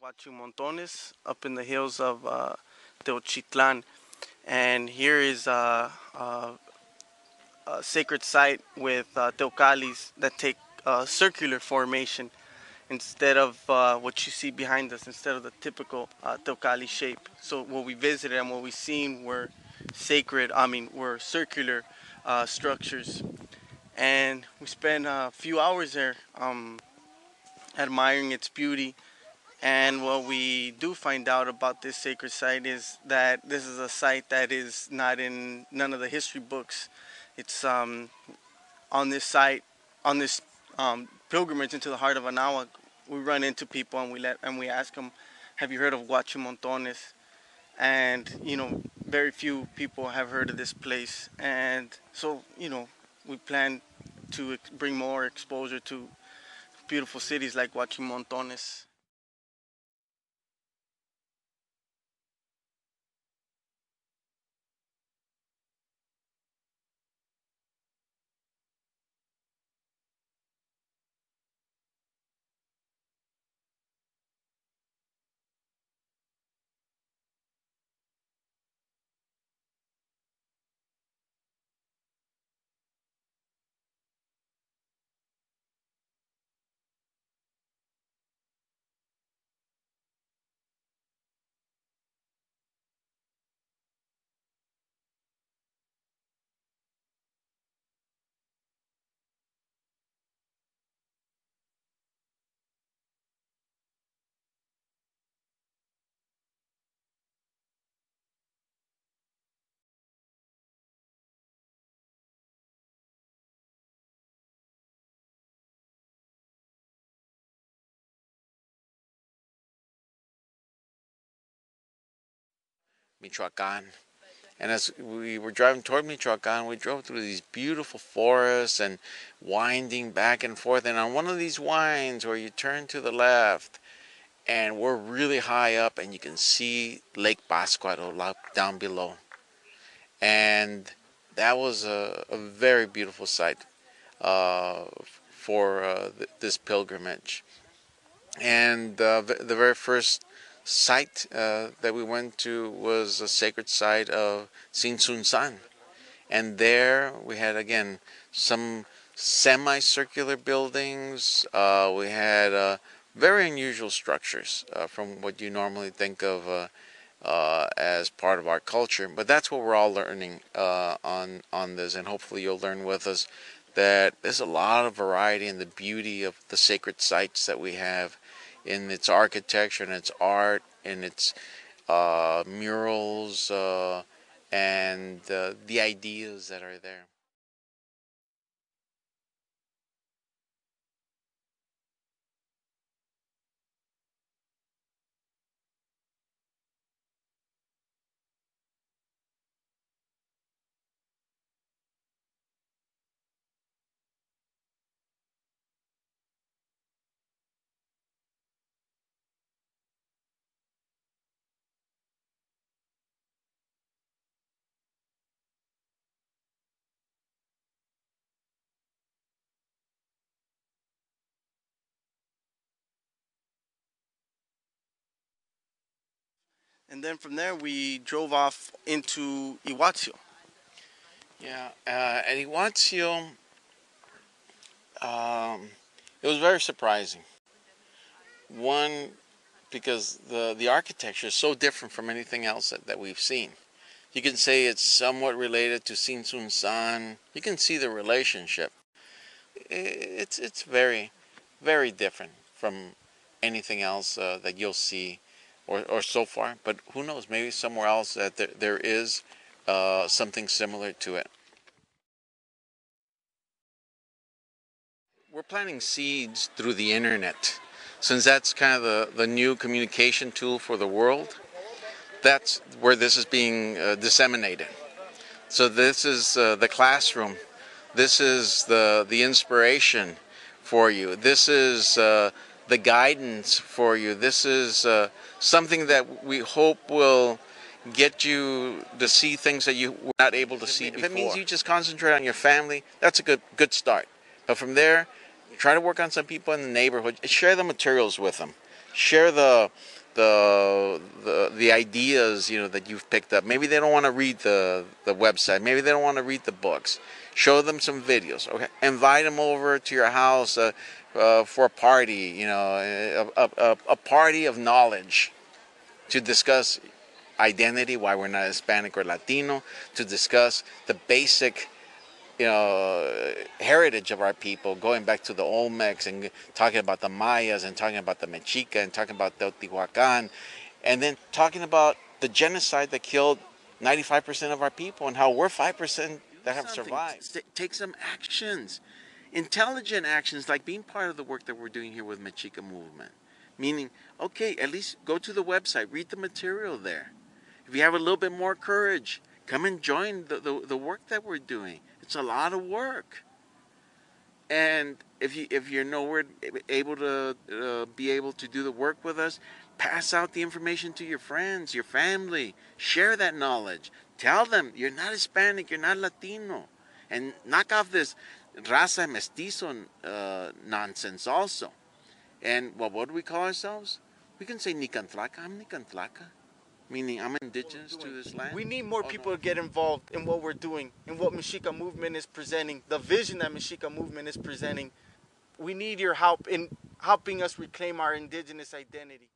Guachimontones up in the hills of Teochitlan, and here is a sacred site with teocalis that take circular formation instead of what you see behind us, instead of the typical teocalli shape. So what we visited and what we seen were were circular structures, and we spent a few hours there admiring its beauty. And what we do find out about this sacred site is that this is a site that is not in none of the history books. It's on this site, on this pilgrimage into the heart of Anahuac. We run into people and we ask them, "Have you heard of Guachimontones?" And very few people have heard of this place. And so we plan to bring more exposure to beautiful cities like Guachimontones. Michoacan. And as we were driving toward Michoacan, we drove through these beautiful forests and winding back and forth. And on one of these winds where you turn to the left, and we're really high up, and you can see Lake Pascuaro down below. And that was a very beautiful sight uh, for this pilgrimage. And the very first site that we went to was a sacred site of Tzintzuntzan. And there we had, again, some semicircular buildings. We had very unusual structures from what you normally think of as part of our culture. But that's what we're all learning on this, and hopefully you'll learn with us that there's a lot of variety in the beauty of the sacred sites that we have in its architecture and its art and its murals and the ideas that are there. And then from there we drove off into Ihuatzi. Yeah, at Ihuatzi, it was very surprising. One, because the architecture is so different from anything else that we've seen. You can say it's somewhat related to Tzintzuntzan. You can see the relationship. It's very, very different from anything else that you'll see or so far. But who knows? Maybe somewhere else that there is something similar to it. We're planting seeds through the internet. Since that's kind of the new communication tool for the world, that's where this is being disseminated. So this is the classroom. This is the inspiration for you. This is the guidance for you. This is something that we hope will get you to see things that you were not able to see before. If it means you just concentrate on your family, that's a good start. But from there, try to work on some people in the neighborhood. Share the materials with them. share the ideas, you know, that you've picked up. Maybe they don't want to read the website. Maybe they don't want to read the books. Show them some videos. Okay, invite them over to your house for a party. You know, a party of knowledge to discuss identity, why we're not Hispanic or Latino, to discuss the basic, you know, heritage of our people, going back to the Olmecs and talking about the Mayas and talking about the Mexica and talking about Teotihuacan, and then talking about the genocide that killed 95% of our people and how we're 5% that have survived. Take some actions, intelligent actions, like being part of the work that we're doing here with Mexica Movement. Meaning, okay, at least go to the website, read the material there. If you have a little bit more courage, come and join the work that we're doing. It's a lot of work. And if you're nowhere able to be able to do the work with us, pass out the information to your friends, your family. Share that knowledge. Tell them you're not Hispanic, you're not Latino. And knock off this raza mestizo nonsense also. And well, what do we call ourselves? We can say Nican Tlaca. I'm Nican Tlaca, meaning I'm indigenous to this land. We need more people to get involved in what we're doing, in what Mexica Movement is presenting, the vision that Mexica Movement is presenting. We need your help in helping us reclaim our indigenous identity.